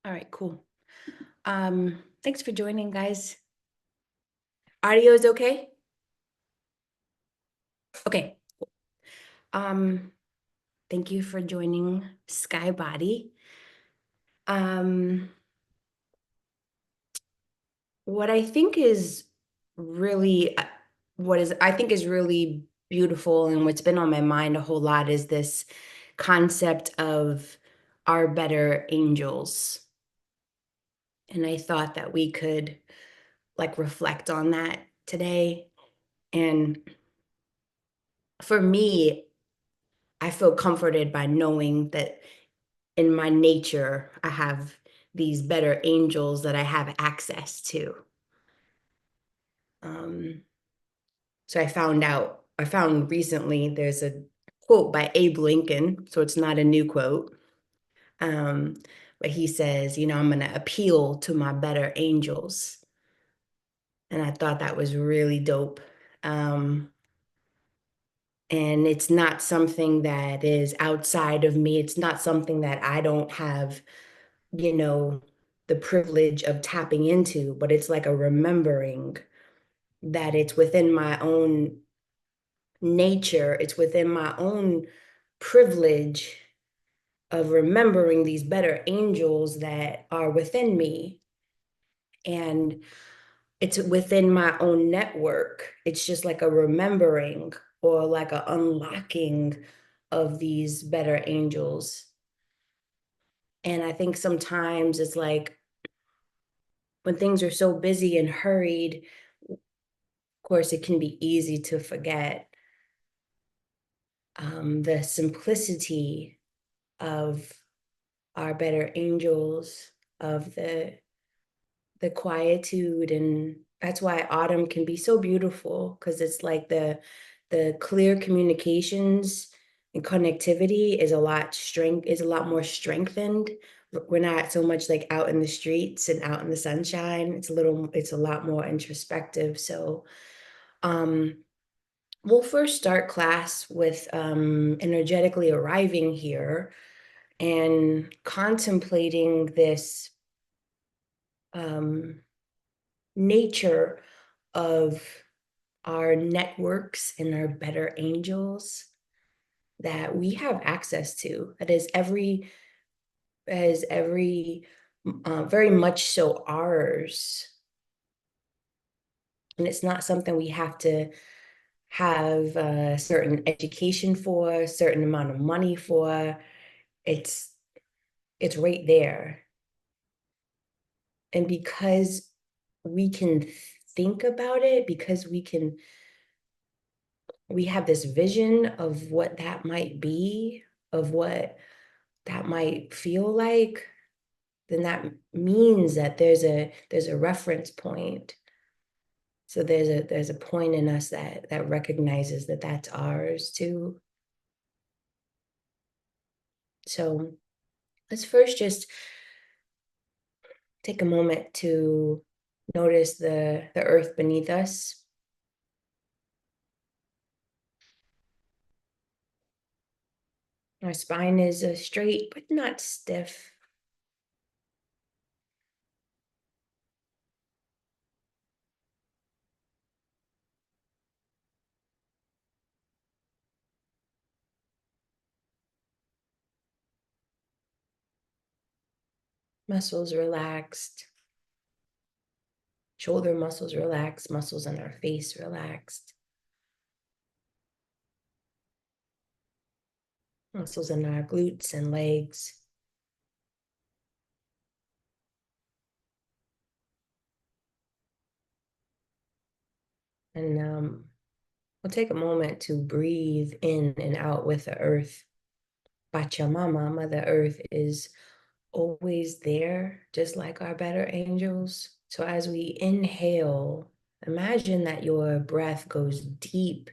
All right, cool. Thanks for joining, guys. Audio is okay? Okay. Um, Thank you for joining Sky Body. Um, what I think is really I think is really beautiful and what's been on my mind a whole lot is this concept of our better angels. And I thought that we could like reflect on that today. And for me, I feel comforted by knowing that in my nature, I have these better angels that I have access to. Um, so I found recently there's a quote by Abe Lincoln, so it's not a new quote. Um, but he says, I'm going to appeal to my better angels. And I thought that was really dope. Um, and it's not something that is outside of me. It's not something that I don't have, you know, the privilege of tapping into, but it's like a remembering that it's within my own nature, it's within my own privilege of remembering these better angels that are within me. And it's within my own network. It's just like a remembering or like a unlocking of these better angels. And I think sometimes it's like when things are so busy and hurried, of course, it can be easy to forget the simplicity of our better angels, of the quietude, and that's why autumn can be so beautiful because it's like the clear communications and connectivity is a lot more strengthened. We're not so much like out in the streets and out in the sunshine. It's a lot more introspective. So um we'll first start class with energetically arriving here and contemplating this um nature of our networks and our better angels that we have access to. That is very much so ours. And it's not something we have to have a certain education for, a certain amount of money for. It's it's right there. And because we can think about it, because we have this vision of what that might be, of what that might feel like, then that means that there's a reference point. So there's a point in us that recognizes that that's ours too. So let's first just take a moment to notice the earth beneath us. Our spine is straight but not stiff. Muscles relaxed. Shoulder muscles relaxed. Muscles in our face relaxed. Muscles in our glutes and legs. And we'll take a moment to breathe in and out with the earth. Pachamama, Mother Earth, is always there, just like our better angels. So as we inhale, imagine that your breath goes deep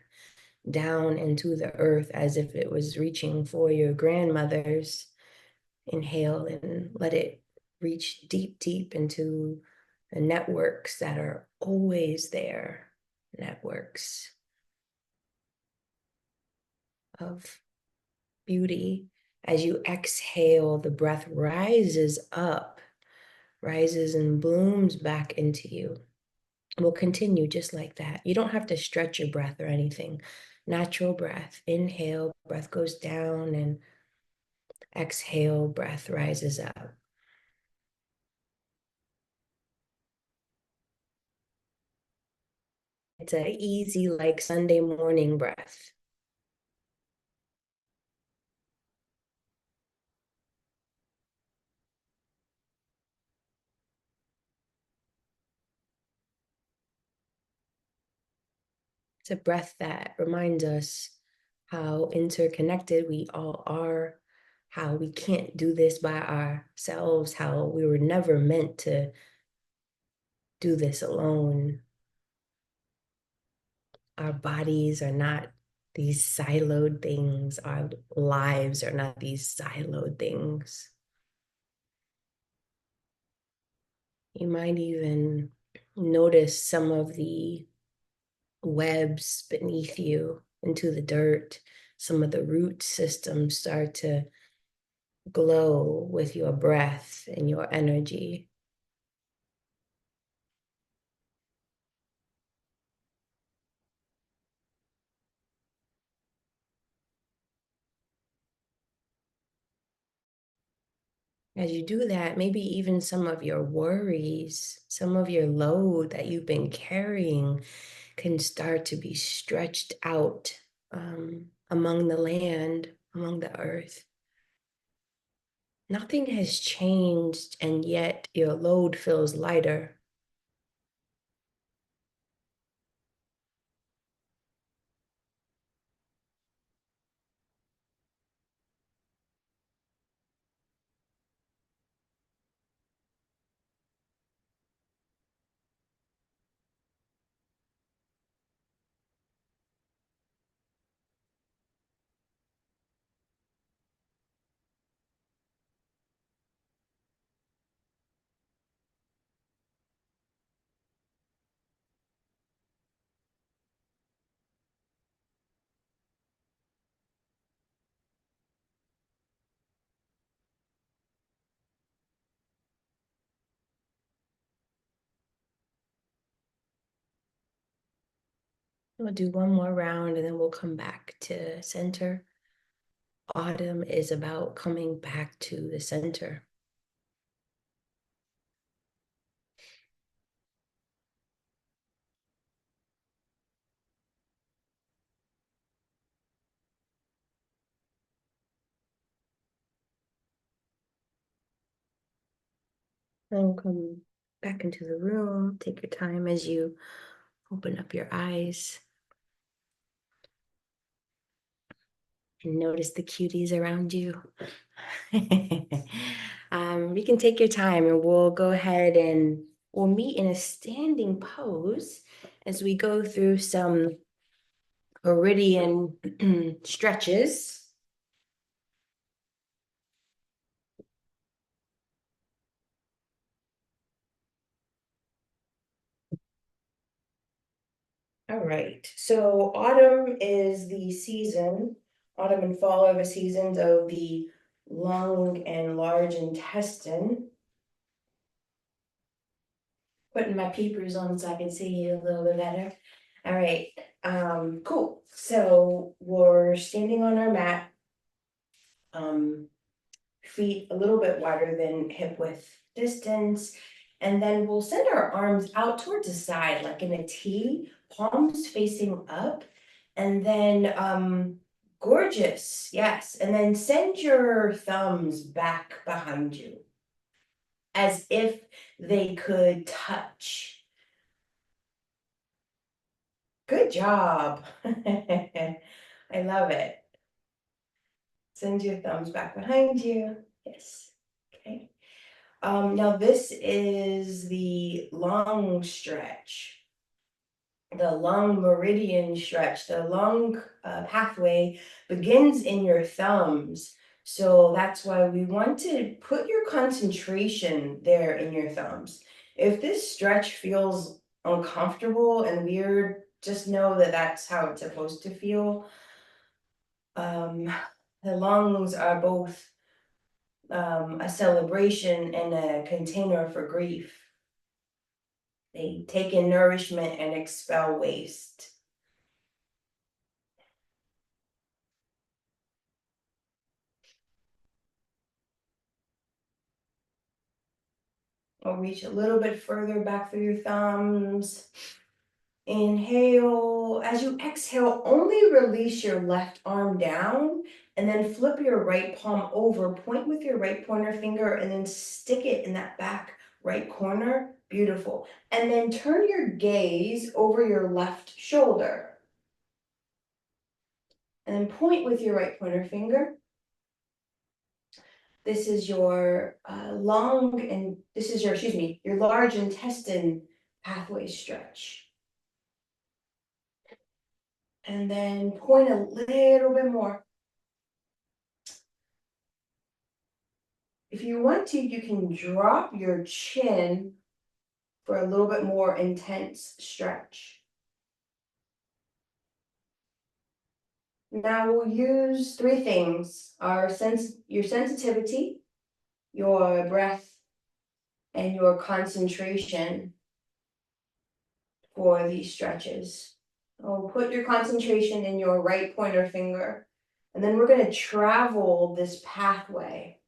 down into the earth as if it was reaching for your grandmother's. Inhale and let it reach deep, deep into the networks that are always there, networks of beauty. As you exhale, the breath rises up, rises and blooms back into you. We'll continue just like that. You don't have to stretch your breath or anything. Natural breath. Inhale, breath goes down, and exhale, breath rises up. It's an easy, like Sunday morning breath. It's a breath that reminds us how interconnected we all are, how we can't do this by ourselves, how we were never meant to do this alone. Our bodies are not these siloed things. Our lives are not these siloed things. You might even notice some of the webs beneath you into the dirt. Some of the root systems start to glow with your breath and your energy. As you do that, maybe even some of your worries, some of your load that you've been carrying can start to be stretched out among the land, among the earth. Nothing has changed, and yet your load feels lighter. We'll do one more round and then we'll come back to center. Autumn is about coming back to the center. Then come back into the room. Take your time as you open up your eyes and notice the cuties around you. You can take your time and we'll go ahead and we'll meet in a standing pose as we go through some meridian stretches. All right, so autumn is the season, autumn and fall are the seasons of the lung and large intestine. Putting my peepers on so I can see you a little bit better. All right, cool. So we're standing on our mat, feet a little bit wider than hip width distance. And then we'll send our arms out towards the side, like in a T, palms facing up. And then, gorgeous, yes. And then send your thumbs back behind you as if they could touch. Good job. I love it. Send your thumbs back behind you. Yes. Okay. Now this is the lung stretch, the lung meridian stretch. The lung pathway begins in your thumbs. So that's why we want to put your concentration there in your thumbs. If this stretch feels uncomfortable and weird, just know that that's how it's supposed to feel. The lungs are both a celebration and a container for grief. They take in nourishment and expel waste. I'll reach a little bit further back through your thumbs. Inhale. As you exhale, only release your left arm down and then flip your right palm over. Point with your right pointer finger and then stick it in that back right corner. Beautiful. And then turn your gaze over your left shoulder. And then point with your right pointer finger. This is your lung and this is your, excuse me, your large intestine pathway stretch. And then point a little bit more. If you want to, you can drop your chin for a little bit more intense stretch. Now we'll use three things: your sensitivity, your breath, and your concentration for these stretches. Oh, put your concentration in your right pointer finger, and then we're going to travel this pathway.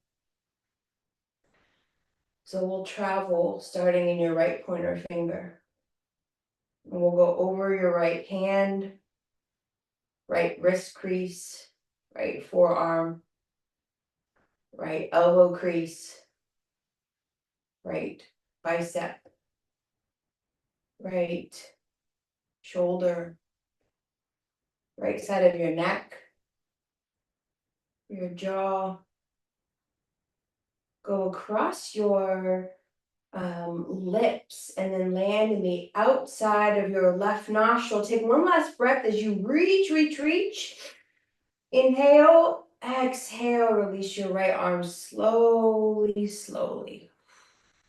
So we'll travel starting in your right pointer finger. And we'll go over your right hand, right wrist crease, right forearm, right elbow crease, right bicep, right shoulder, right side of your neck, your jaw. Go across your lips and then land in the outside of your left nostril. Take one last breath as you reach. Inhale, exhale, release your right arm slowly.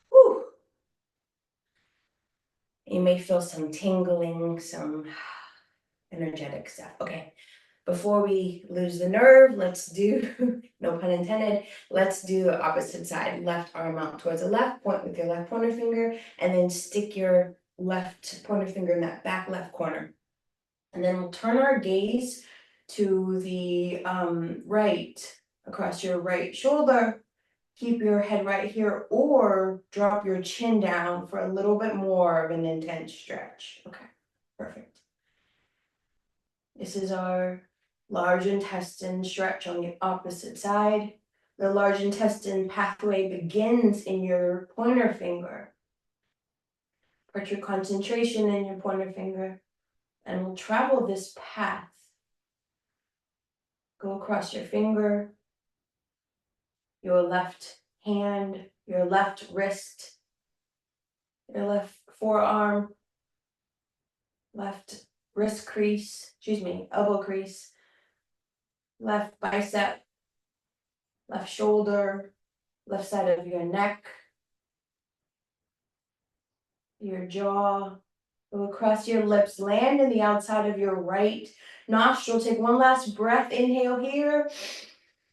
Whew. You may feel some tingling, some energetic stuff. Okay, before we lose the nerve, let's do, no pun intended, let's do the opposite side. Left arm out towards the left, point with your left pointer finger, and then stick your left pointer finger in that back left corner. And then we'll turn our gaze to the right, across your right shoulder. Keep your head right here or drop your chin down for a little bit more of an intense stretch. Okay, perfect. This is our large intestine stretch on the opposite side. The large intestine pathway begins in your pointer finger. Put your concentration in your pointer finger and we'll travel this path. Go across your finger, your left hand, your left wrist, your left forearm, left wrist crease, elbow crease, left bicep, left shoulder, left side of your neck, your jaw. Go across your lips, land in the outside of your right nostril. Take one last breath. Inhale here.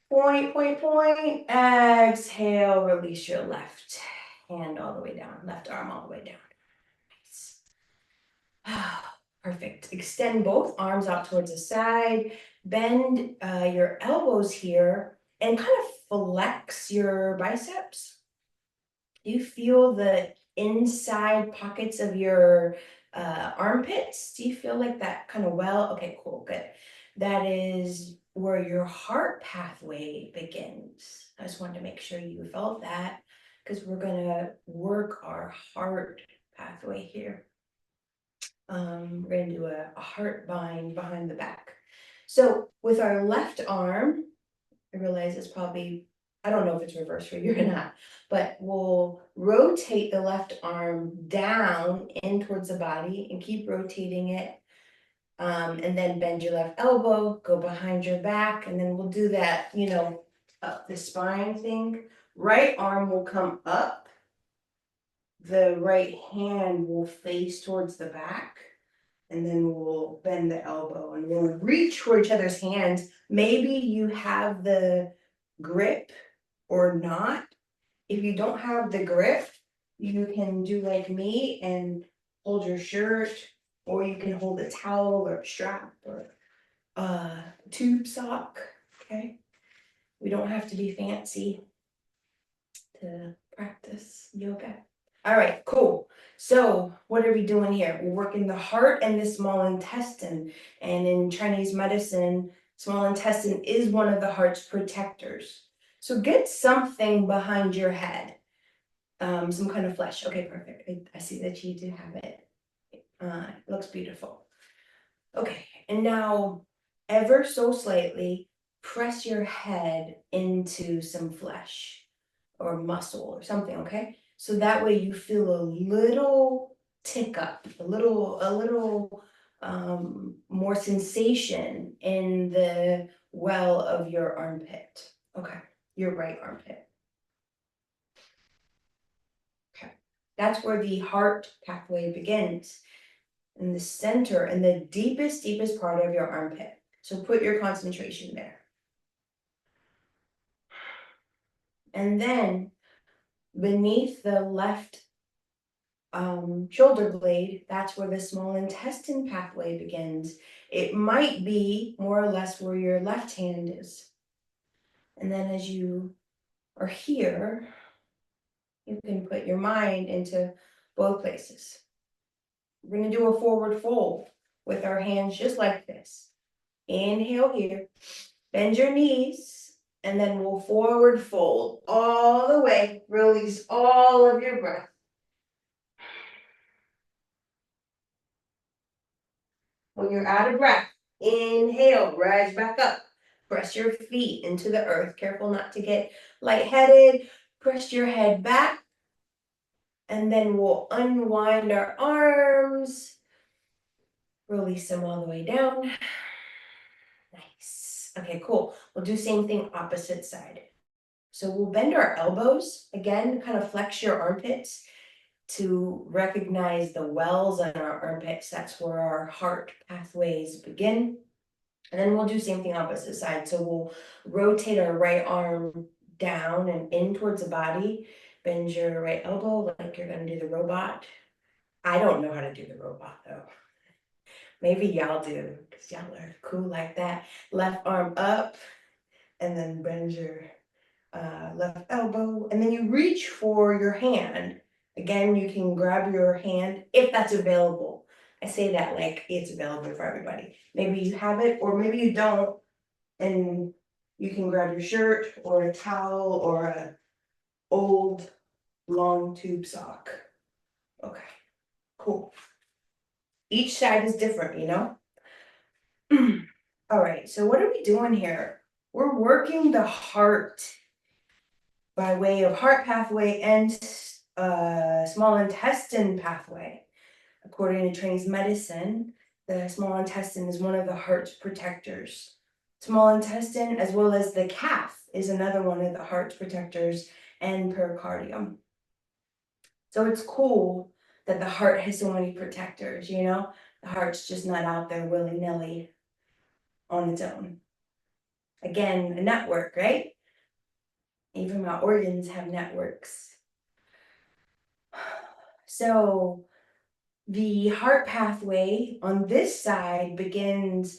Point. Exhale, release your left hand all the way down, left arm all the way down. Nice. Perfect. Extend both arms out towards the side. Bend your elbows here and kind of flex your biceps. You feel the inside pockets of your armpits. Do you feel like that kind of well? Okay, cool, good. That is where your heart pathway begins. I just wanted to make sure you felt that because we're gonna work our heart pathway here. We're gonna do a heart bind behind the back. So with our left arm, I realize it's probably, I don't know if it's reverse for you or not, but we'll rotate the left arm down in towards the body and keep rotating it. And then bend your left elbow, go behind your back, and then we'll do that, up the spine thing. Right arm will come up. The right hand will face towards the back. And then we'll bend the elbow and we'll reach for each other's hands. Maybe you have the grip or not. If you don't have the grip, you can do like me and hold your shirt, or you can hold a towel or a strap or a tube sock. Okay. We don't have to be fancy to practice yoga. All right, cool. So what are we doing here? We're working the heart and the small intestine. And in Chinese medicine, small intestine is one of the heart's protectors. So get something behind your head, some kind of flesh. Okay, perfect. I see that you do have it. It looks beautiful. Okay, and now ever so slightly press your head into some flesh or muscle or something, okay? So that way you feel a little tick up, a little more sensation in the well of your armpit. Okay, your right armpit. Okay, that's where the heart pathway begins, in the center, in the deepest part of your armpit. So put your concentration there. And then beneath the left shoulder blade, that's where the small intestine pathway begins. It might be more or less where your left hand is. And then as you are here, you can put your mind into both places. We're going to do a forward fold with our hands just like this. Inhale here, bend your knees, and then we'll forward fold all the way. Release all of your breath. When you're out of breath, inhale, rise back up. Press your feet into the earth. Careful not to get lightheaded. Press your head back. And then we'll unwind our arms. Release them all the way down. Nice. Okay, cool. We'll do same thing opposite side. So we'll bend our elbows. Again, kind of flex your armpits to recognize the wells on our armpits. That's where our heart pathways begin. And then we'll do same thing opposite side. So we'll rotate our right arm down and in towards the body. Bend your right elbow like you're going to do the robot. I don't know how to do the robot though. Maybe y'all do, because y'all are cool like that. Left arm up, and then bend your left elbow, and then you reach for your hand. Again, you can grab your hand if that's available. I say that like it's available for everybody. Maybe you have it, or maybe you don't, and you can grab your shirt or a towel or a old long tube sock. Okay, cool. Each side is different, you know? All right, so what are we doing here? We're working the heart by way of heart pathway and small intestine pathway. According to Chinese medicine, the small intestine is one of the heart's protectors. Small intestine, as well as the calf, is another one of the heart's protectors, and pericardium. So it's cool that the heart has so many protectors, you know? The heart's just not out there willy-nilly on its own. Again, a network, right? Even my organs have networks. So the heart pathway on this side begins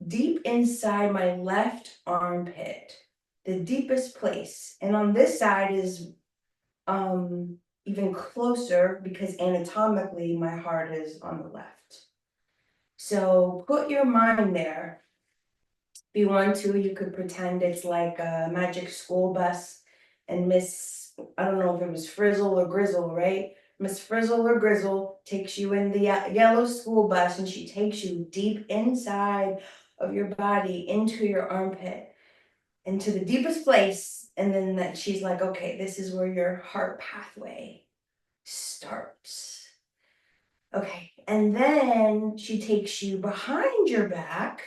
deep inside my left armpit, the deepest place. And on this side is even closer because anatomically my heart is on the left. So put your mind there. If you want to, you could pretend it's like a magic school bus and Miss, I don't know if it was Frizzle or Grizzle, right? Miss Frizzle or Grizzle takes you in the yellow school bus and she takes you deep inside of your body into your armpit, into the deepest place. And then that she's like, okay, this is where your heart pathway starts. Okay, and then she takes you behind your back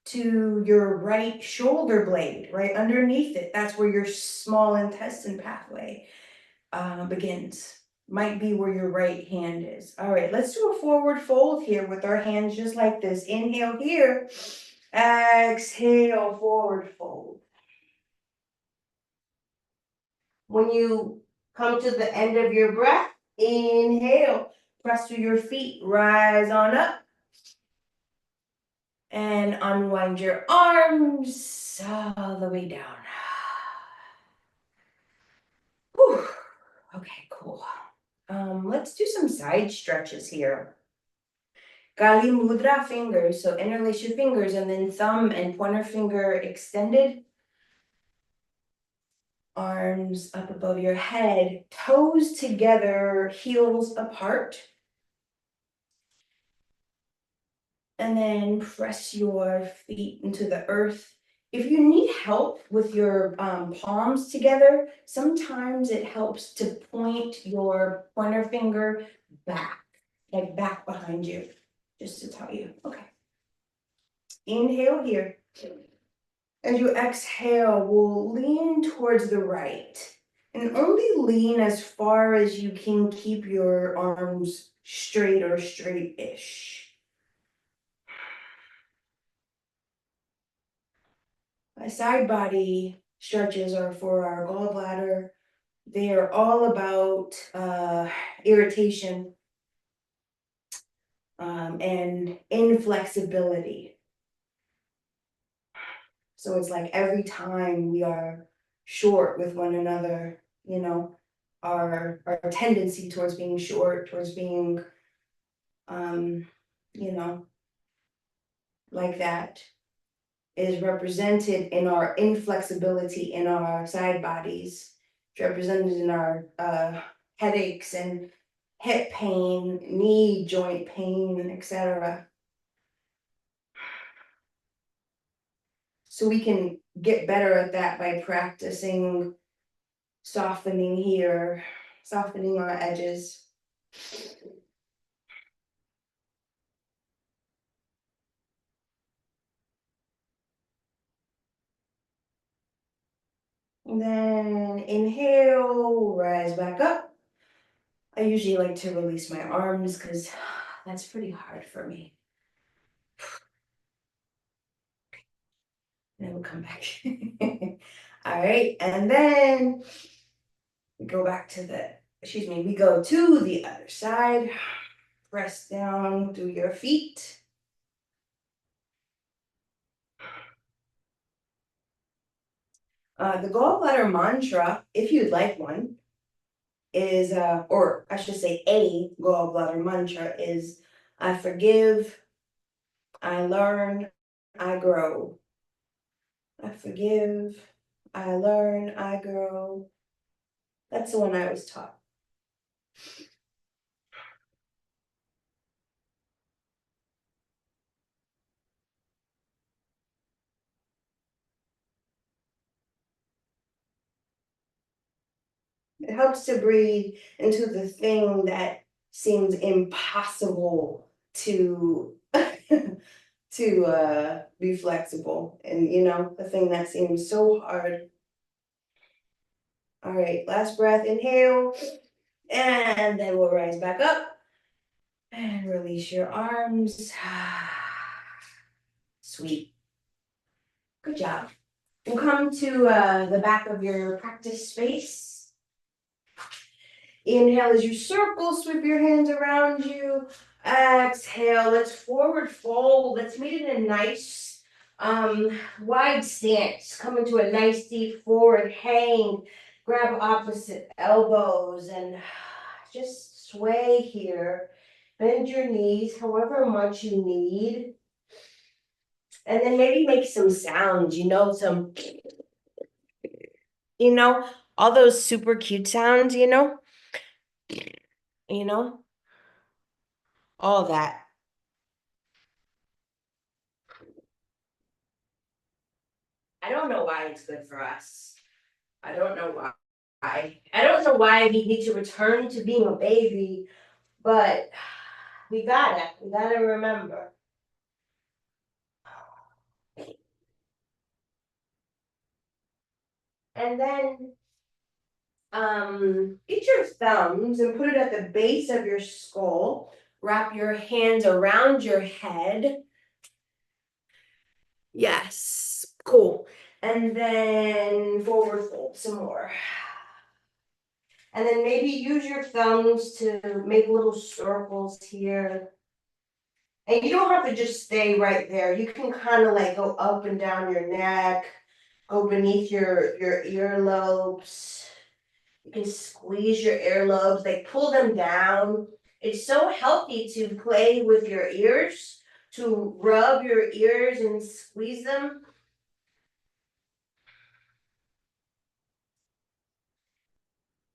to your right shoulder blade, right underneath it. That's where your small intestine pathway begins. might be where your right hand is. All right, let's do a forward fold here with our hands just like this. Inhale here, exhale, forward fold. When you come to the end of your breath, inhale, press through your feet, rise on up, and unwind your arms all the way down. Whew. Okay, cool. Let's do some side stretches here. Kali Mudra fingers, so interlace your fingers and then thumb and pointer finger extended. Arms up above your head, toes together, heels apart. And then press your feet into the earth. If you need help with your palms together, sometimes it helps to point your pointer finger back, like back behind you, just to tell you. Okay. Inhale here. As you exhale, we'll lean towards the right and only lean as far as you can keep your arms straight or straight-ish. Side body stretches are for our gallbladder. They are all about irritation and inflexibility. So it's like every time we are short with one another, you know, our tendency towards being short, towards being, you know, like that is represented in our inflexibility in our side bodies. It's represented in our headaches and hip pain, knee joint pain, etc. So we can get better at that by practicing softening here, softening our edges. And then inhale, rise back up. I usually like to release my arms because that's pretty hard for me. And then we'll come back. All right, and then we go back to we go to the other side. Press down through your feet. The gallbladder mantra, if you'd like one, is, or I should say a gallbladder mantra is, I forgive, I learn, I grow. I forgive, I learn, I grow. That's the one I was taught. It helps to breathe into the thing that seems impossible to to be flexible, and the thing that seems so hard. All right, last breath, inhale, and then we'll rise back up and release your arms. Sweet. Good job. We'll come to the back of your practice space. Inhale as you circle, sweep your hands around you. Exhale, let's forward fold. Let's meet in a nice wide stance. Come into a nice deep forward hang. Grab opposite elbows and just sway here. Bend your knees however much you need. And then maybe make some sounds, all those super cute sounds, you know, all that. I don't know why it's good for us. I don't know why. I don't know why we need to return to being a baby, but we gotta remember. And then Get your thumbs and put it at the base of your skull. Wrap your hands around your head. Yes, cool. And then forward fold some more. And then maybe use your thumbs to make little circles here. And you don't have to just stay right there. You can kind of like go up and down your neck, go beneath your earlobes. You can squeeze your earlobes, like pull them down. It's so healthy to play with your ears, to rub your ears and squeeze them.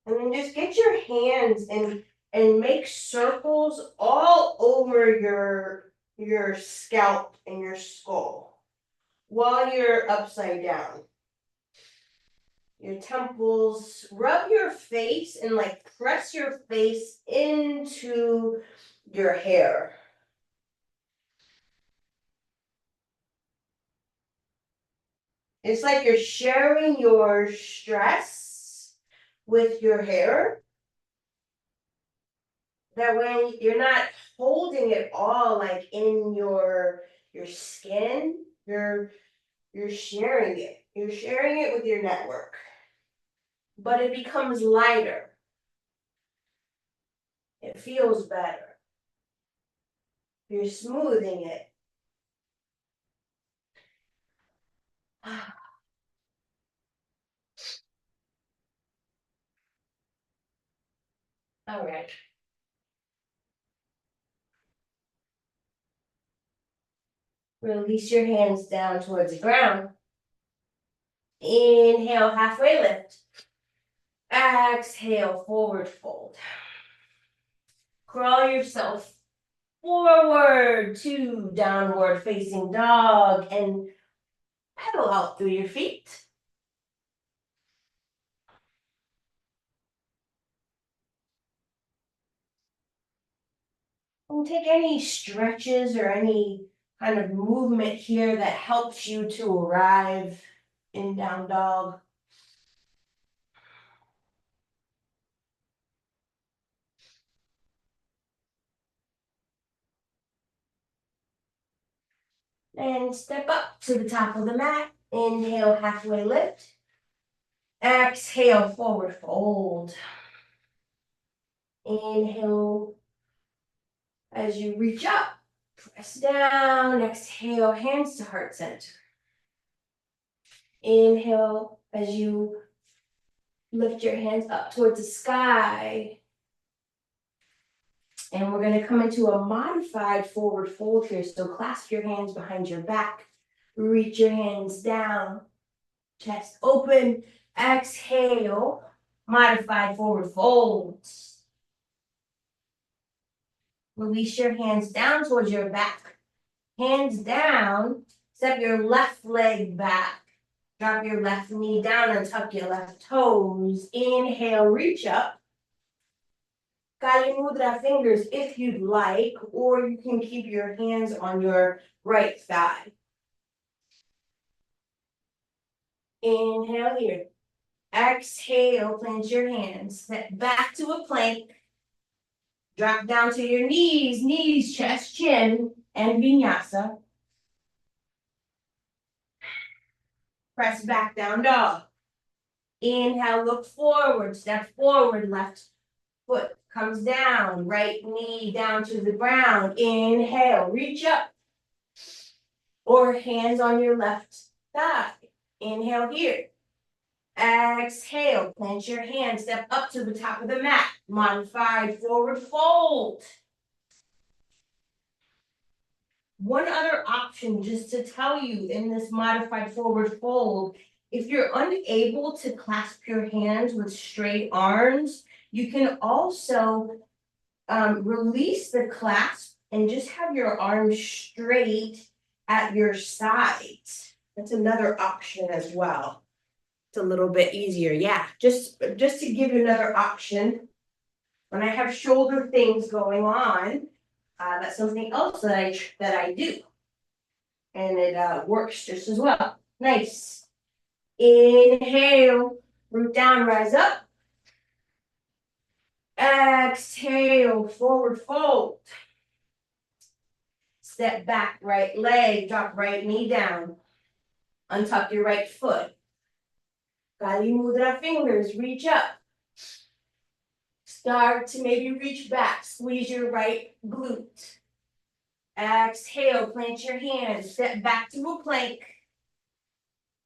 And then just get your hands and make circles all over your scalp and your skull while you're upside down. Your temples, rub your face and like press your face into your hair. It's like you're sharing your stress with your hair. That way you're not holding it all like in your skin. You're sharing it. You're sharing it with your network. But it becomes lighter. It feels better. You're smoothing it. All right. Release your hands down towards the ground. Inhale, halfway lift. Exhale, forward fold. Crawl yourself forward to downward facing dog and pedal out through your feet. And take any stretches or any kind of movement here that helps you to arrive in down dog. And step up to the top of the mat. Inhale, halfway lift. Exhale, forward fold. Inhale as you reach up. Press down. Exhale, hands to heart center. Inhale as you lift your hands up towards the sky. And we're going to come into a modified forward fold here. So clasp your hands behind your back. Reach your hands down. Chest open. Exhale. Modified forward fold. Release your hands down towards your back. Hands down. Step your left leg back. Drop your left knee down and tuck your left toes. Inhale, reach up. Kali Mudra fingers if you'd like, or you can keep your hands on your right thigh. Inhale here. Exhale, plant your hands. Step back to a plank. Drop down to your knees, chest, chin, and vinyasa. Press back down dog. Inhale, look forward, step forward, left foot comes down, right knee down to the ground. Inhale, reach up. Or hands on your left thigh. Inhale here. Exhale, plant your hands, step up to the top of the mat. Modified forward fold. One other option just to tell you in this modified forward fold, if you're unable to clasp your hands with straight arms, you can also release the clasp and just have your arms straight at your sides. That's another option as well. It's a little bit easier. Yeah, just to give you another option. When I have shoulder things going on, that's something else that I do. And it works just as well. Nice. Inhale, root down, rise up. Exhale, forward fold. Step back, right leg, drop right knee down. Untuck your right foot. Kali mudra fingers, reach up. Start to maybe reach back, squeeze your right glute. Exhale, plant your hands, step back to a plank.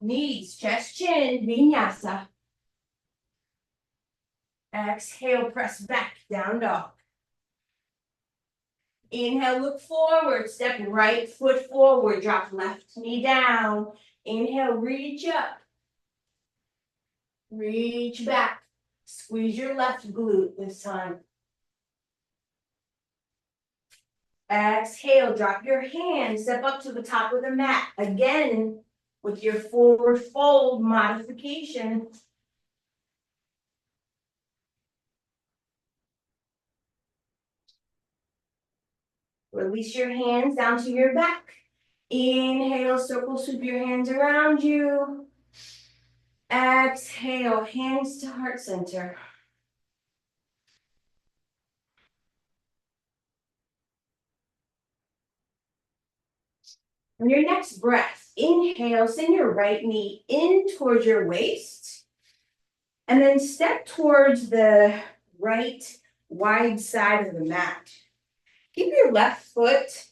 Knees, chest, chin, vinyasa. Exhale, press back, down dog. Inhale, look forward, step right foot forward, drop left knee down. Inhale, reach up. Reach back. Squeeze your left glute this time. Exhale, drop your hands, step up to the top of the mat. Again, with your forward fold modification. Release your hands down to your back. Inhale, circle sweep your hands around you. Exhale, hands to heart center. On your next breath, inhale, send your right knee in towards your waist. And then step towards the right wide side of the mat. Keep your left foot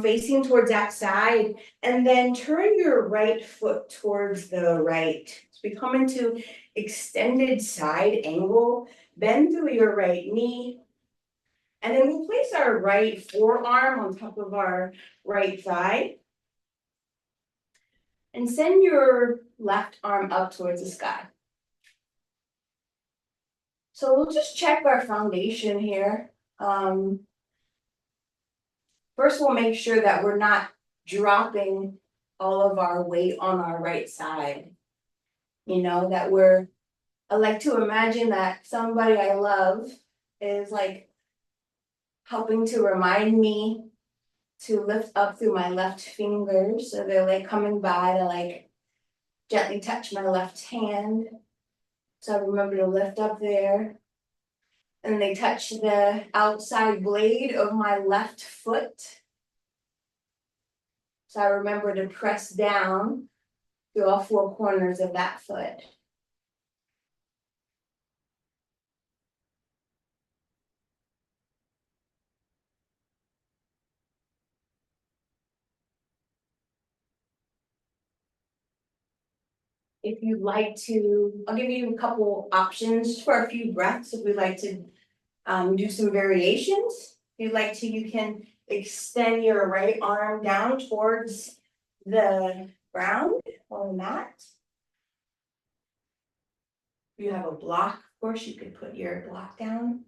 facing towards that side, and then turn your right foot towards the right. So we come into extended side angle, bend through your right knee, and then we place our right forearm on top of our right thigh, and send your left arm up towards the sky. So we'll just check our foundation here. First, we'll make sure that we're not dropping all of our weight on our right side. You know, that I like to imagine that somebody I love is like helping to remind me to lift up through my left fingers. So they're like coming by to like gently touch my left hand. So I remember to lift up there. And they touch the outside blade of my left foot. So I remember to press down through all four corners of that foot. If you'd like to, I'll give you a couple options for a few breaths if we'd like to do some variations. If you'd like to, you can extend your right arm down towards the ground on the mat. If you have a block, of course, you could put your block down.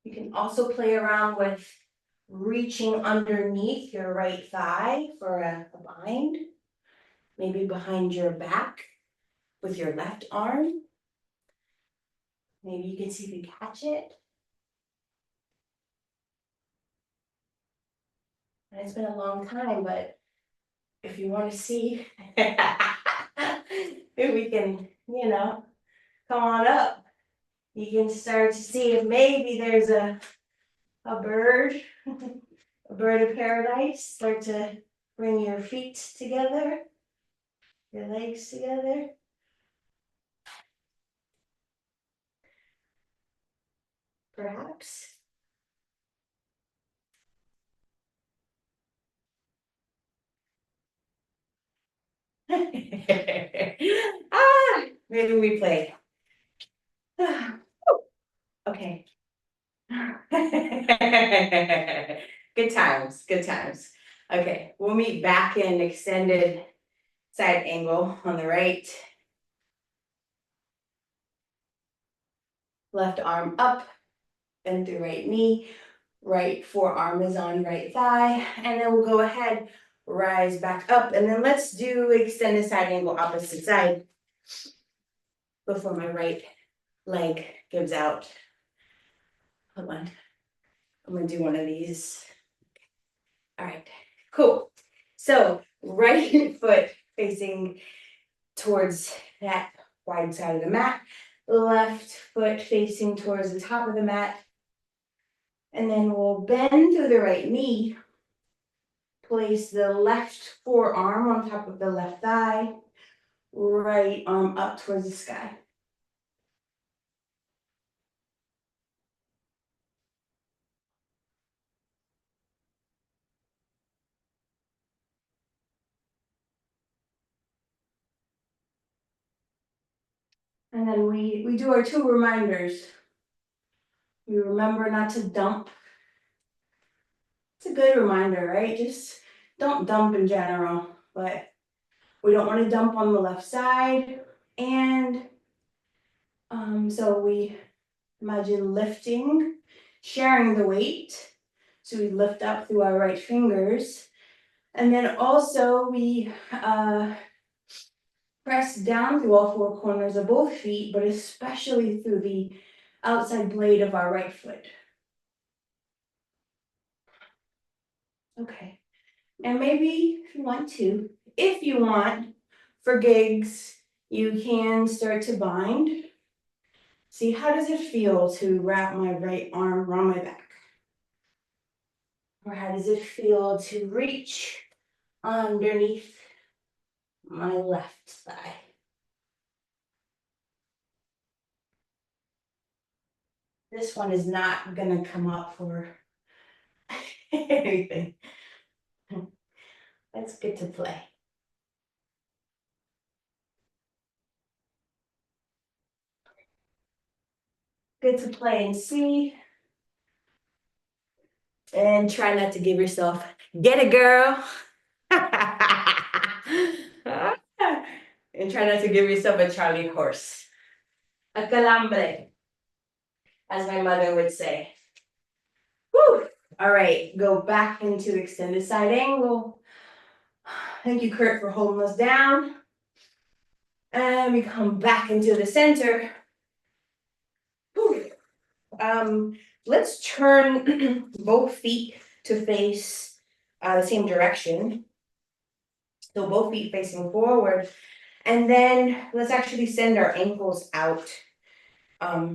You can also play around with reaching underneath your right thigh for a bind, maybe behind your back with your left arm. Maybe you can see if you catch it. And it's been a long time, but if you want to see, if we can, come on up. You can start to see if maybe there's a bird, a bird of paradise. Start to bring your feet together, your legs together. Perhaps. Maybe we play. Okay. Good times, good times. Okay, we'll meet back in extended side angle on the right. Left arm up, bend through right knee. Right forearm is on right thigh. And then we'll go ahead, rise back up. And then let's do extended side angle opposite side before my right leg gives out. Hold on. I'm gonna do one of these. All right, cool. So right foot facing towards that wide side of the mat. Left foot facing towards the top of the mat. And then we'll bend through the right knee. Place the left forearm on top of the left thigh. Right arm up towards the sky. And then we do our 2 reminders. We remember not to dump. It's a good reminder, right? Just don't dump in general, but we don't want to dump on the left side. And so we imagine lifting, sharing the weight. So we lift up through our right fingers. And then also we press down through all 4 corners of both feet, but especially through the outside blade of our right foot. Okay. And maybe if you want, for gigs, you can start to bind. See, how does it feel to wrap my right arm around my back? Or how does it feel to reach underneath my left thigh? This one is not gonna come up for anything. Let's get to play. Good to play and see. And try not to give yourself, get it, girl. And try not to give yourself a Charlie horse. A calambre, as my mother would say. Whew. All right, go back into extended side angle. Thank you, Kurt, for holding us down. And we come back into the center. Whew. Let's turn both feet to face the same direction. So both feet facing forward. And then let's actually send our ankles out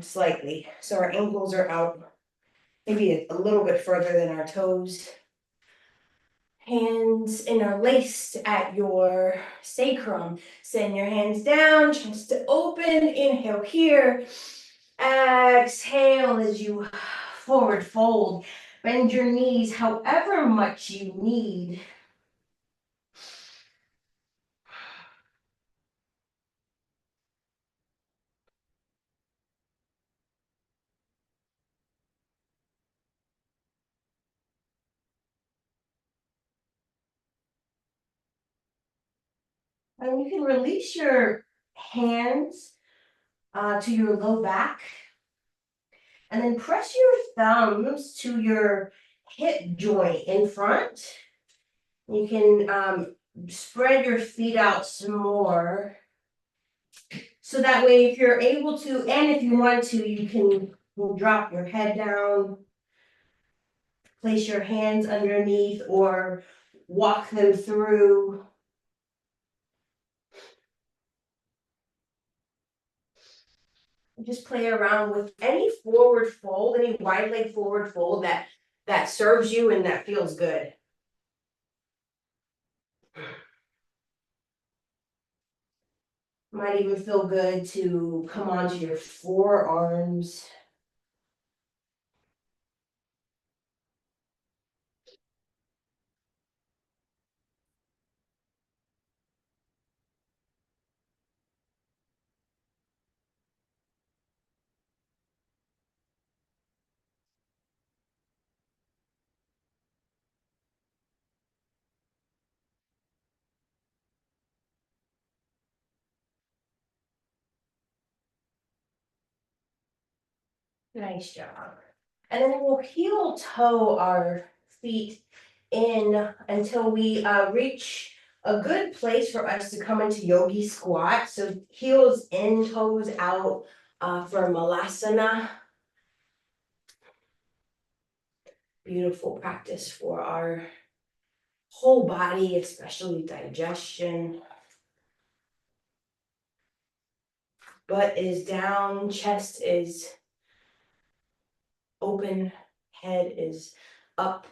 slightly. So our ankles are out maybe a little bit further than our toes. Hands interlaced at your sacrum. Send your hands down, chest to open. Inhale here. Exhale as you forward fold. Bend your knees however much you need. And you can release your hands to your low back. And then press your thumbs to your hip joint in front. You can spread your feet out some more. So that way, if you're able to, and if you want to, you can drop your head down, place your hands underneath, or walk them through. Just play around with any forward fold, any wide leg forward fold that serves you and that feels good. Might even feel good to come onto your forearms. Nice job. And then we'll heel toe our feet in until we reach a good place for us to come into yogi squat. So heels in, toes out for malasana. Beautiful practice for our whole body, especially digestion. Butt is down, chest is open, head is up.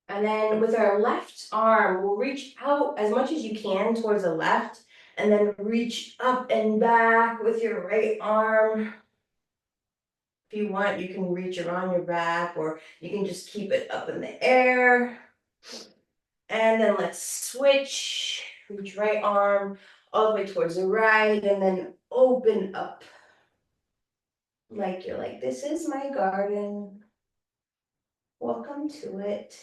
And then with our left arm, we'll reach out as much as you can towards the left, and then reach up and back with your right arm. If you want, you can reach around your back, or you can just keep it up in the air. And then let's switch. Reach right arm all the way towards the right, and then open up. Like you're like, this is my garden. Welcome to it.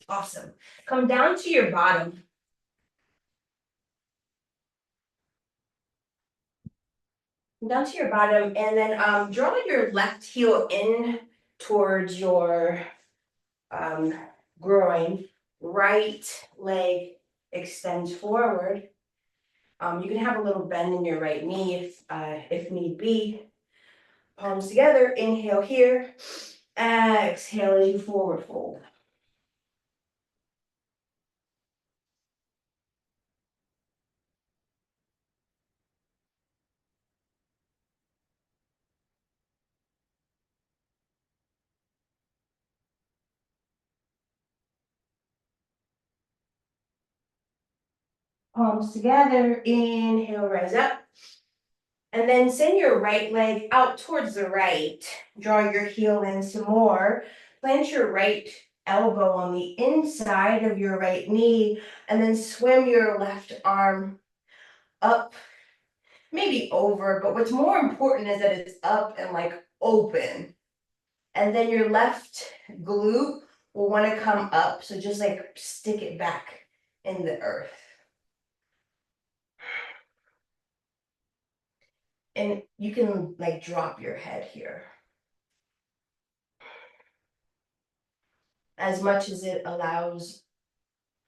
Awesome. Come down to your bottom. Down to your bottom, and then draw your left heel in towards your groin. Right leg extends forward. You can have a little bend in your right knee if need be. Palms together, inhale here. Exhale as you forward fold. Palms together, inhale, rise up. And then send your right leg out towards the right. Draw your heel in some more. Plant your right elbow on the inside of your right knee, and then swim your left arm up, maybe over, but what's more important is that it's up and like open. And then your left glute will want to come up, so just like stick it back in the earth. And you can like drop your head here. As much as it allows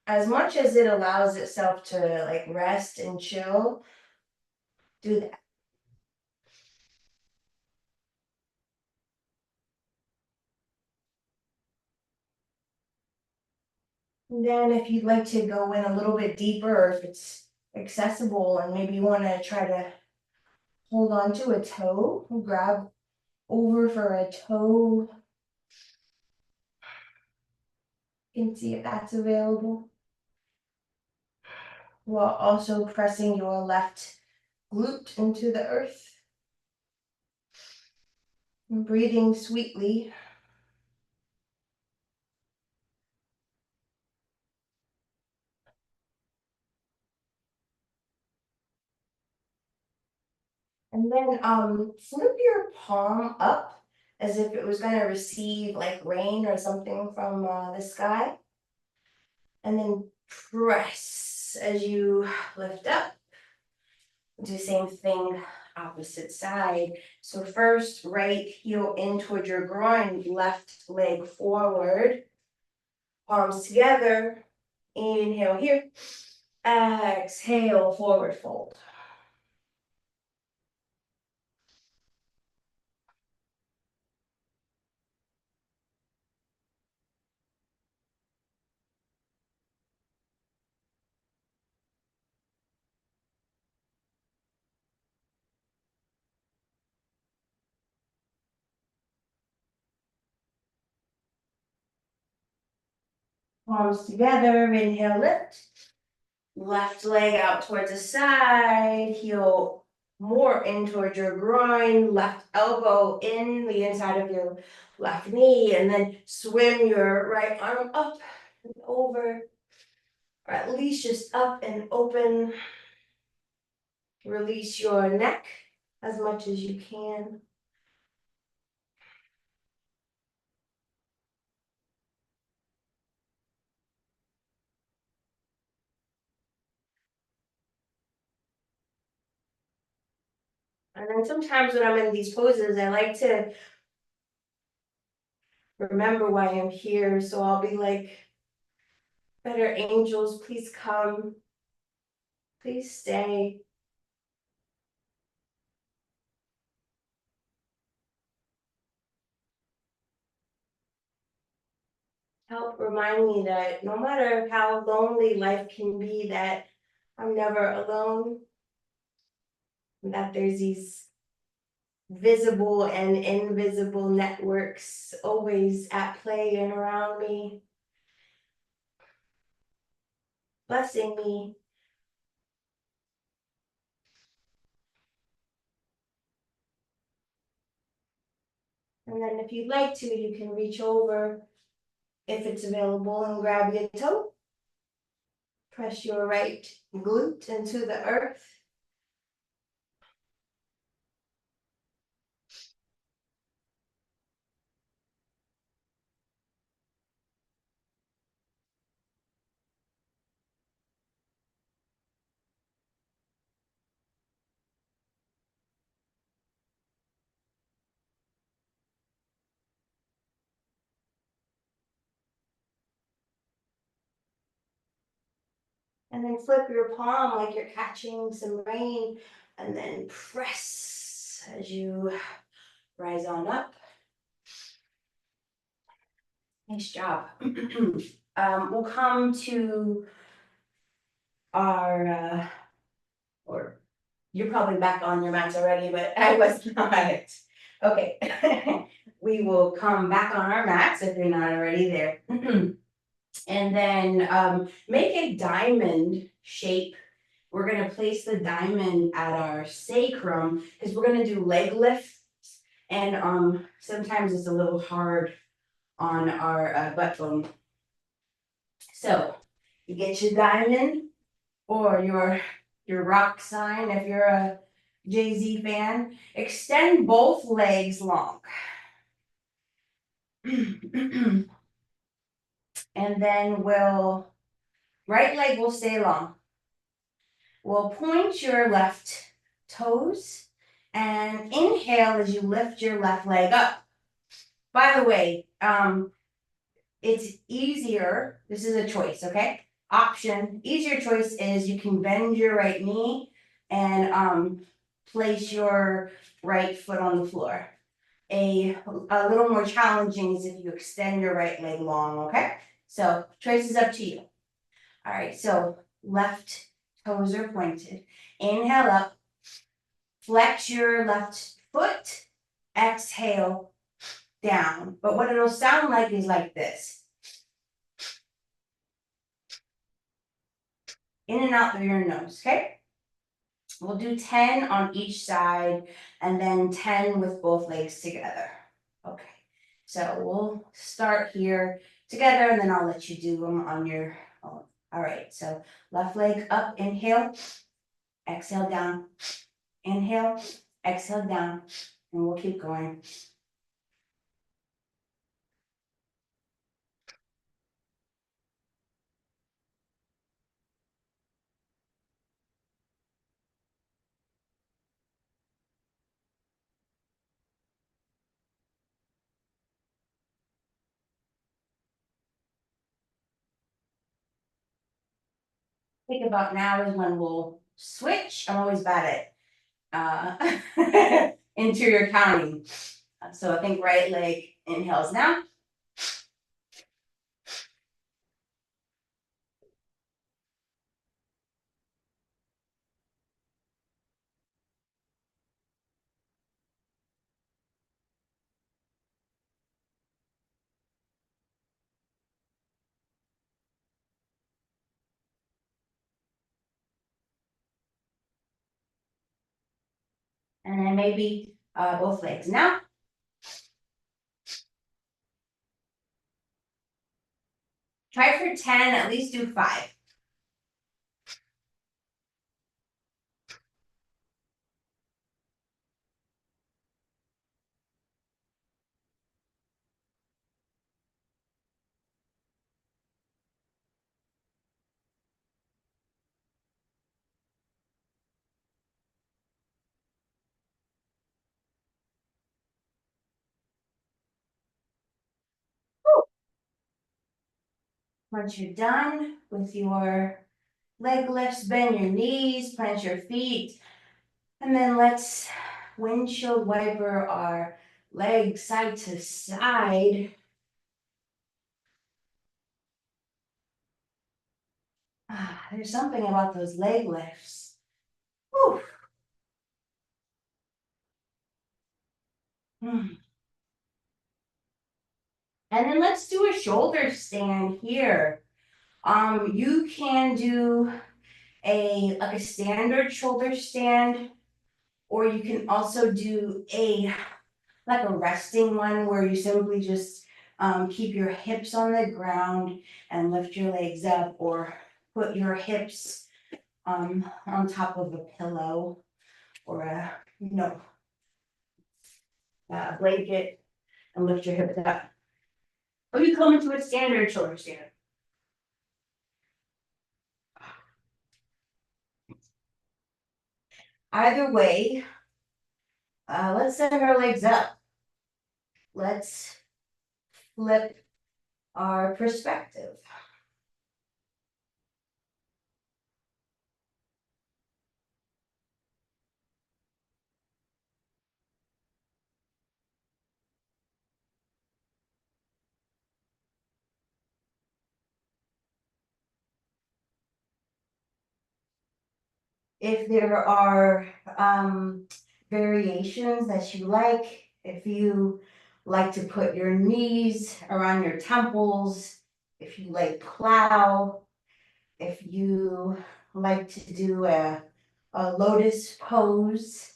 itself to like rest and chill, do that. And then if you'd like to go in a little bit deeper, or if it's accessible and maybe you want to try to hold on to a toe, grab over for a toe. You can see if that's available. While also pressing your left glute into the earth. And breathing sweetly. And then flip your palm up as if it was going to receive like rain or something from the sky. And then press as you lift up. Do the same thing, opposite side. So first, right heel in towards your groin, left leg forward. Palms together. Inhale here. Exhale, forward fold. Palms together, inhale, lift. Left leg out towards the side, heel more in towards your groin, left elbow in the inside of your left knee, and then swim your right arm up and over, or at least just up and open. Release your neck as much as you can. And then sometimes when I'm in these poses, I like to remember why I'm here. So I'll be like, better angels, please come. Please stay. Help remind me that no matter how lonely life can be, that I'm never alone, that there's these visible and invisible networks always at play and around me, blessing me. And then if you'd like to, you can reach over if it's available and grab your toe. Press your right glute into the earth. And then flip your palm like you're catching some rain. And then press as you rise on up. Nice job. We'll come to our, or you're probably back on your mats already, but I was not. Okay. We will come back on our mats if you're not already there. And then make a diamond shape. We're going to place the diamond at our sacrum because we're going to do leg lifts. And sometimes it's a little hard on our butt bone. So you get your diamond or your rock sign if you're a Jay-Z fan. Extend both legs long. And then right leg will stay long. We'll point your left toes and inhale as you lift your left leg up. By the way, it's easier. This is a choice, okay? Option, easier choice is you can bend your right knee and place your right foot on the floor. A little more challenging is if you extend your right leg long, okay? So choice is up to you. All right, so left toes are pointed. Inhale up, flex your left foot, exhale down. But what it'll sound like is like this. In and out through your nose, okay? We'll do 10 on each side and then 10 with both legs together. Okay, so we'll start here together and then I'll let you do them on your own. All right, so left leg up, inhale, exhale down, inhale, exhale down, and we'll keep going. Think about now is when we'll switch. I'm always bad at interior counting. So I think right leg inhales now. And then maybe both legs now. Try for 10, at least do 5. Once you're done with your leg lifts, bend your knees, plant your feet, and then let's windshield wiper our legs side to side. There's something about those leg lifts. Whew. And then let's do a shoulder stand here. You can do like a standard shoulder stand, or you can also do like a resting one where you simply just keep your hips on the ground and lift your legs up, or put your hips on top of a pillow or a blanket and lift your hips up. Or you come into a standard shoulder stand. Either way, let's set our legs up. Let's flip our perspective. If there are variations that you like, if you like to put your knees around your temples, if you like plow, if you like to do a lotus pose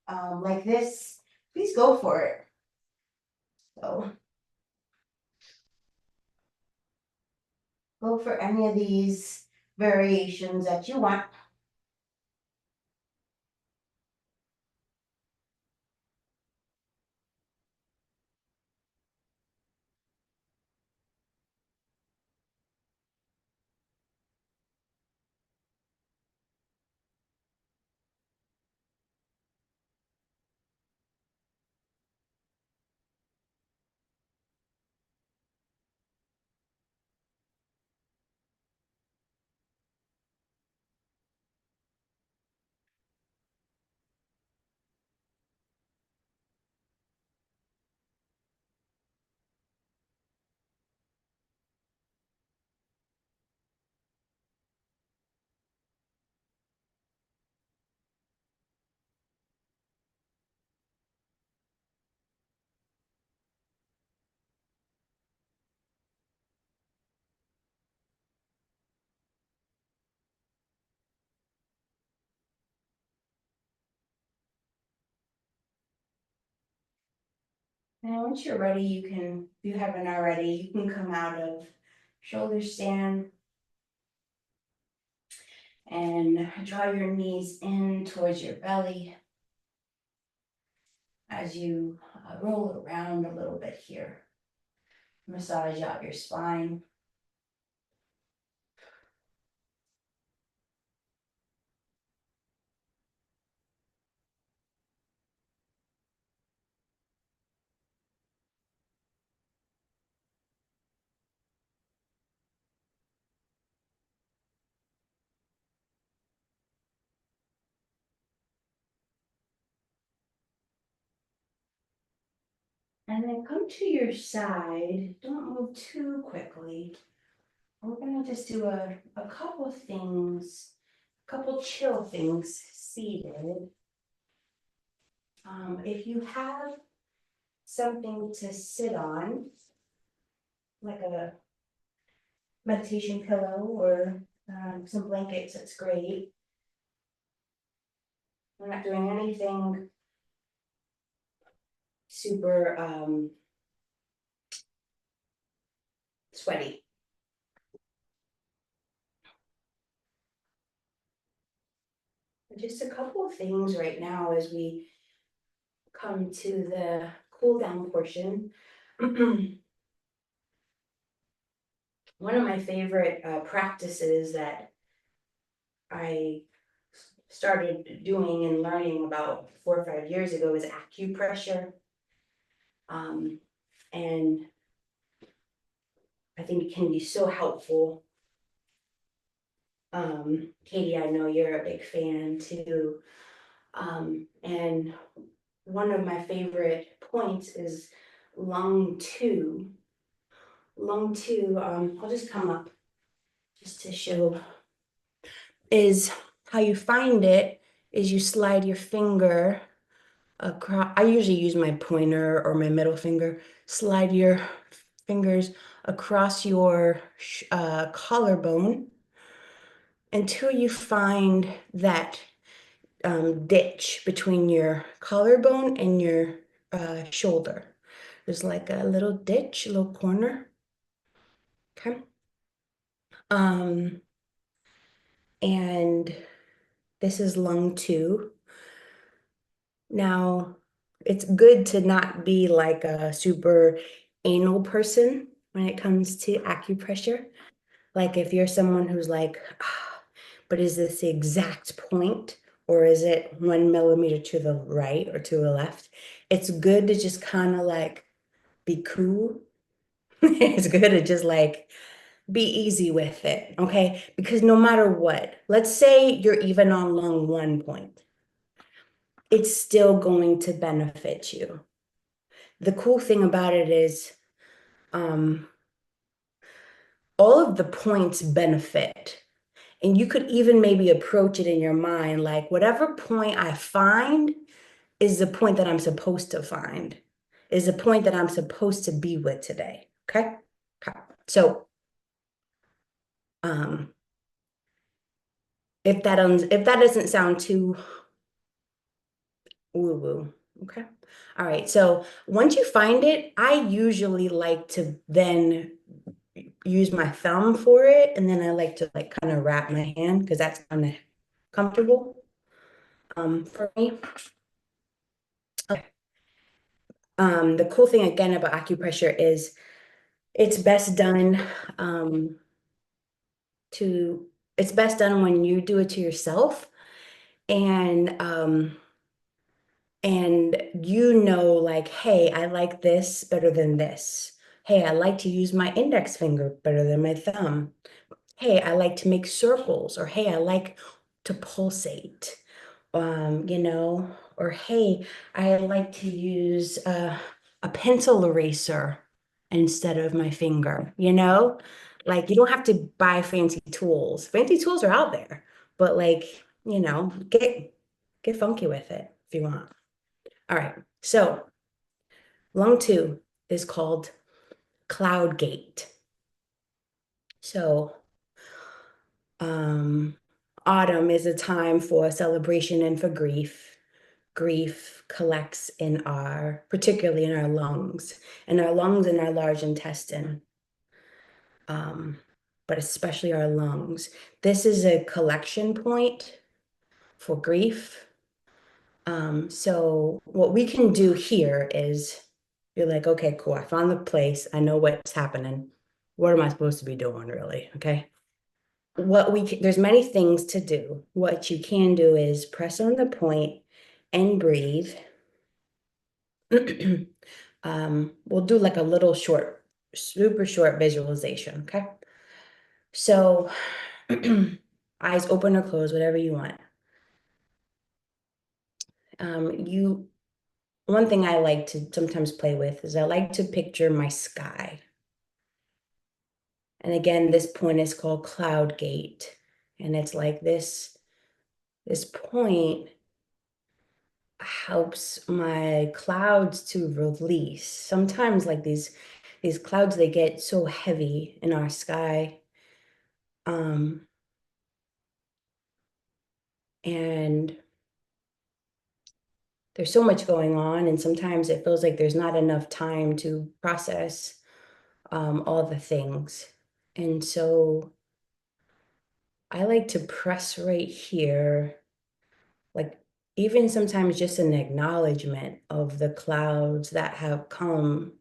like this, please go for it. So go for any of these variations that you want. And once you're ready, if you haven't already, you can come out of shoulder stand and draw your knees in towards your belly as you roll around a little bit here. Massage out your spine. And then come to your side. Don't move too quickly. We're gonna just do a couple things, a couple chill things seated. If you have something to sit on, like a meditation pillow or some blankets, that's great. We're not doing anything super sweaty. Just a couple of things right now as we come to the cool down portion. One of my favorite practices that I started doing and learning about 4 or 5 years ago is acupressure. And I think it can be so helpful Katie, I know you're a big fan too. And one of my favorite points is lung two. Lung two, I'll just come up just to show, is how you find it is you slide your finger across. I usually use my pointer or my middle finger. Slide your fingers across your collarbone until you find that ditch between your collarbone and your shoulder. There's like a little ditch, a little corner. Okay. Um, and this is lung two. Now, it's good to not be like a super anal person when it comes to acupressure. Like if you're someone who's like, ah, but is this the exact point? Or is it 1 millimeter to the right or to the left? It's good to just kind of like be cool. It's good to just like be easy with it, okay? Because no matter what, let's say you're even on lung 1 point, it's still going to benefit you. The cool thing about it is um, all of the points benefit. And you could even maybe approach it in your mind like, whatever point I find is the point that I'm supposed to find, is the point that I'm supposed to be with today. Okay. Okay. So, um, if that doesn't sound too woo woo, okay. All right. So once you find it, I usually like to then use my thumb for it, and then I like to like kind of wrap my hand because that's kind of comfortable for me. Okay. The cool thing again about acupressure is it's best done um, to it's best done when you do it to yourself and and you know like, hey, I like this better than this. Hey, I like to use my index finger better than my thumb. Hey, I like to make circles, or hey, I like to pulsate, you know, or hey, I like to use a pencil eraser instead of my finger, you know? Like you don't have to buy fancy tools. Fancy tools are out there, but like, you know, get funky with it if you want. All right. So lung two is called cloud gate. So Um, autumn is a time for celebration and for grief. Grief collects in particularly in our lungs, and our large intestine, um, but especially our lungs. This is a collection point for grief. So what we can do here is you're like, okay, cool. I found the place. I know what's happening. What am I supposed to be doing, really? Okay. There's many things to do. What you can do is press on the point and breathe. We'll do like a little short, super short visualization, okay? So eyes open or closed, whatever you want. You One thing I like to sometimes play with is I like to picture my sky. And again, this point is called Cloud Gate. And it's like this point helps my clouds to release. Sometimes like these clouds, they get so heavy in our sky. Um, and there's so much going on, and sometimes it feels like there's not enough time to process all the things. And so I like to press right here, like even sometimes just an acknowledgement of the clouds that have come,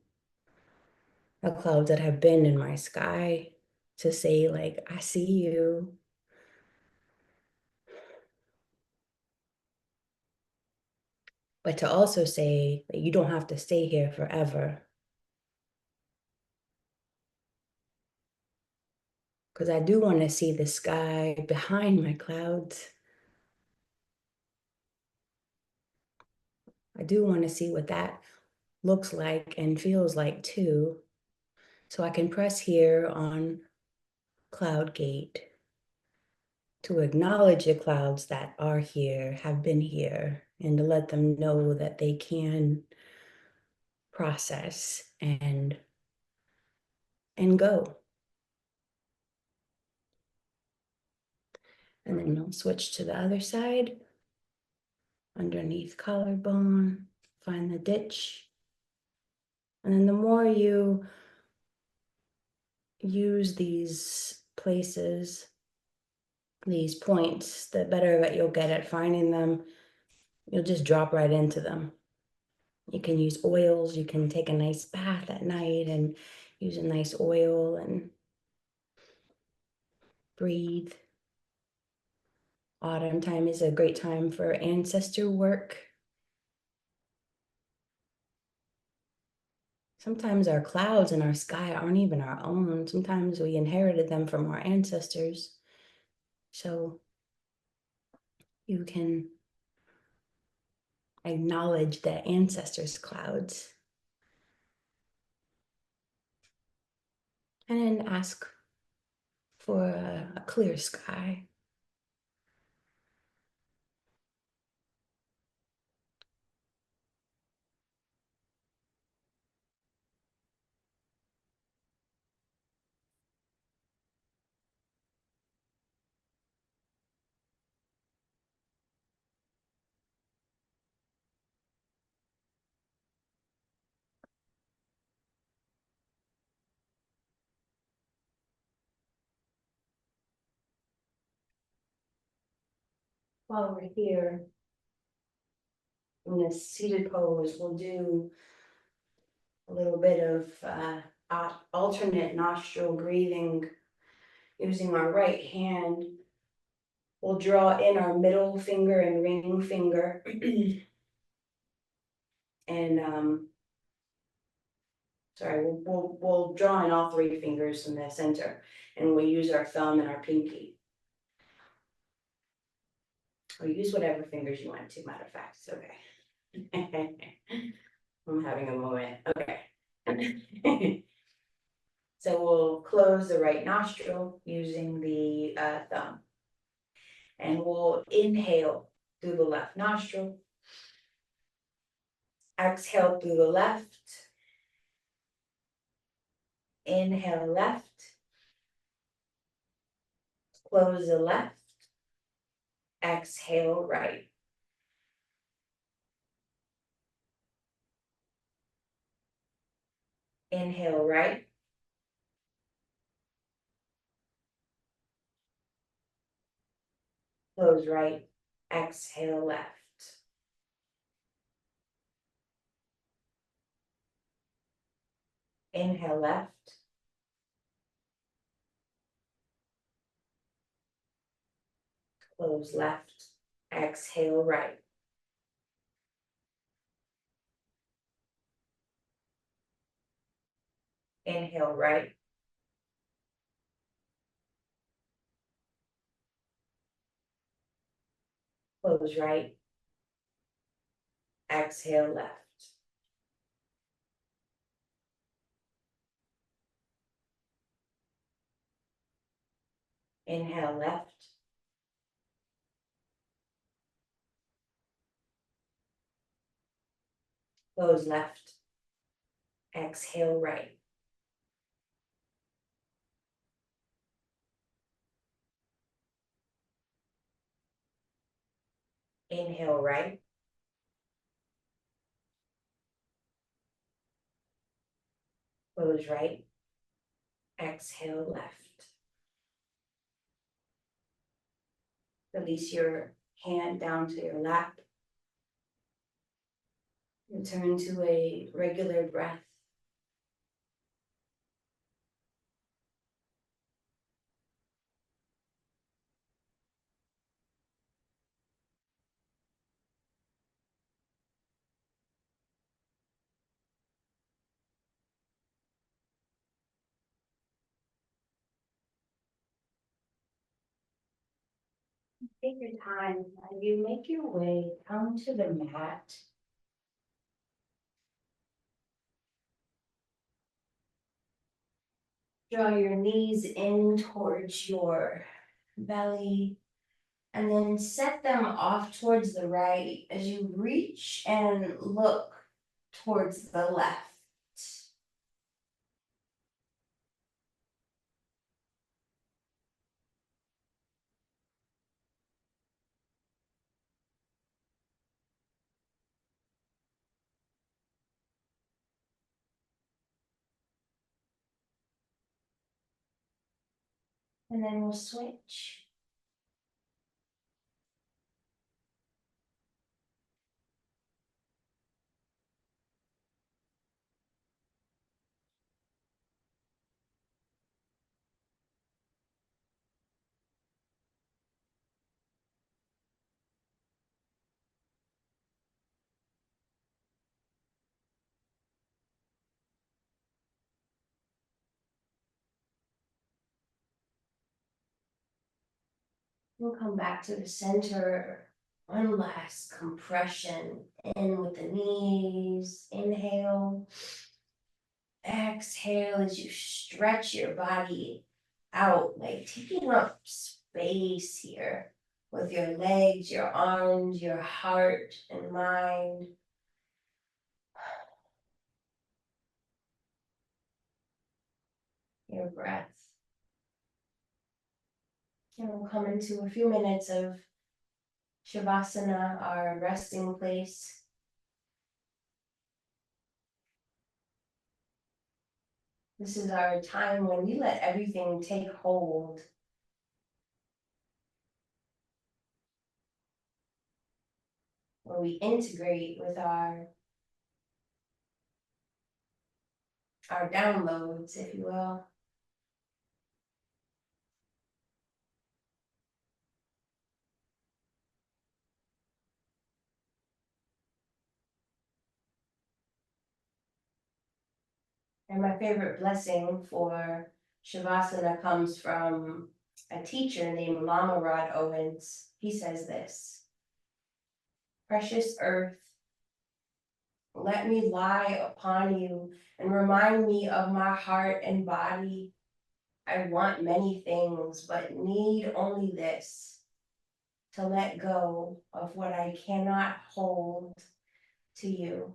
the clouds that have been in my sky, to say like, I see you. But to also say that you don't have to stay here forever. because I do want to see the sky behind my clouds. I do want to see what that looks like and feels like too. So I can press here on Cloud Gate to acknowledge the clouds that are here, have been here, and to let them know that they can process and go. And then I'll switch to the other side, underneath collarbone, find the ditch. And then the more you use these places, these points, the better that you'll get at finding them. You'll just drop right into them. You can use oils. You can take a nice bath at night and use a nice oil and breathe. Autumn time is a great time for ancestor work. Sometimes our clouds in our sky aren't even our own. Sometimes we inherited them from our ancestors. So you can acknowledge the ancestors' clouds and then ask for a clear sky. While we're here in this seated pose, we'll do a little bit of alternate nostril breathing using our right hand. We'll draw in our middle finger and ring finger and we'll draw in all three fingers in the center, and we'll use our thumb and our pinky. Or use whatever fingers you want to, matter of fact, it's okay. I'm having a moment, okay. So we'll close the right nostril using the thumb. And we'll inhale through the left nostril. Exhale through the left. Inhale left. Close the left. Exhale right. Inhale right. Close right. Exhale left. Inhale left. Close left. Exhale right. Inhale right. Close right. Exhale left. Inhale left. Close left. Exhale right. Inhale right. Close right. Exhale left. Release your hand down to your lap. Return to a regular breath. Take your time. You make your way down to the mat. Draw your knees in towards your belly and then set them off towards the right as you reach and look towards the left. And then we'll switch. We'll come back to the center. One last compression in with the knees. Inhale. Exhale as you stretch your body out, like taking up space here with your legs, your arms, your heart and mind. Your breath. And we'll come into a few minutes of Shavasana, our resting place. This is our time when we let everything take hold. Where we integrate with our downloads, if you will. And my favorite blessing for Shavasana comes from a teacher named Lama Rod Owens. He says this: "Precious earth, let me lie upon you and remind me of my heart and body. I want many things, but need only this, to let go of what I cannot hold to you."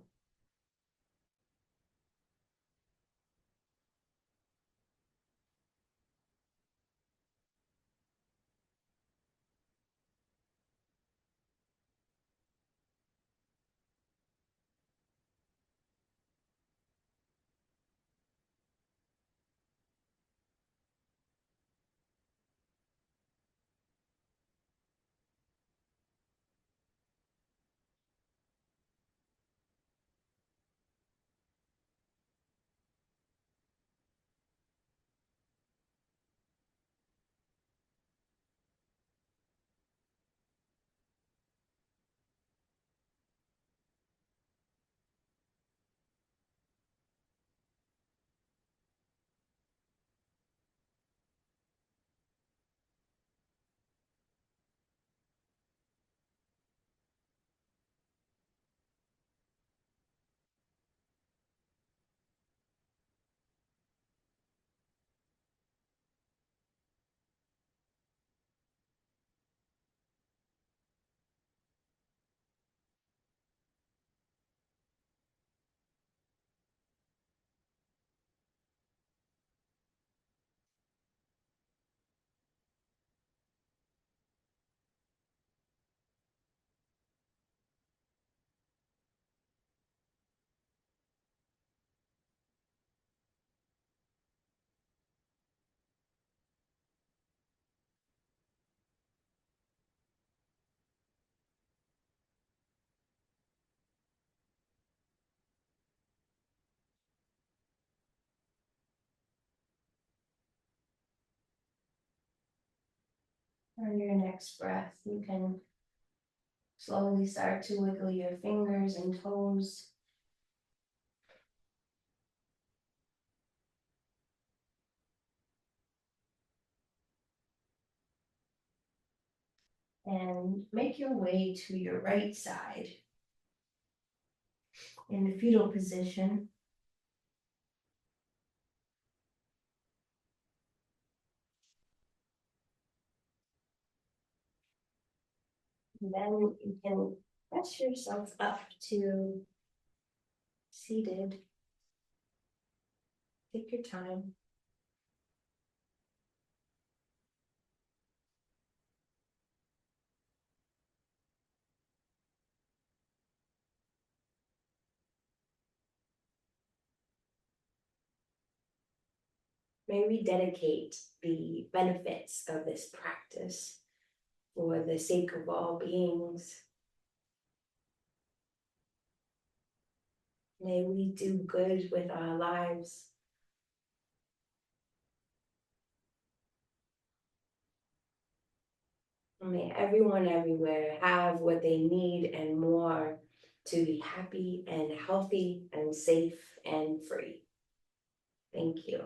On your next breath, you can slowly start to wiggle your fingers and toes. And make your way to your right side in the fetal position. And then you can press yourself up to seated. Take your time. May we dedicate the benefits of this practice for the sake of all beings. May we do good with our lives. May everyone everywhere have what they need and more to be happy and healthy and safe and free. Thank you.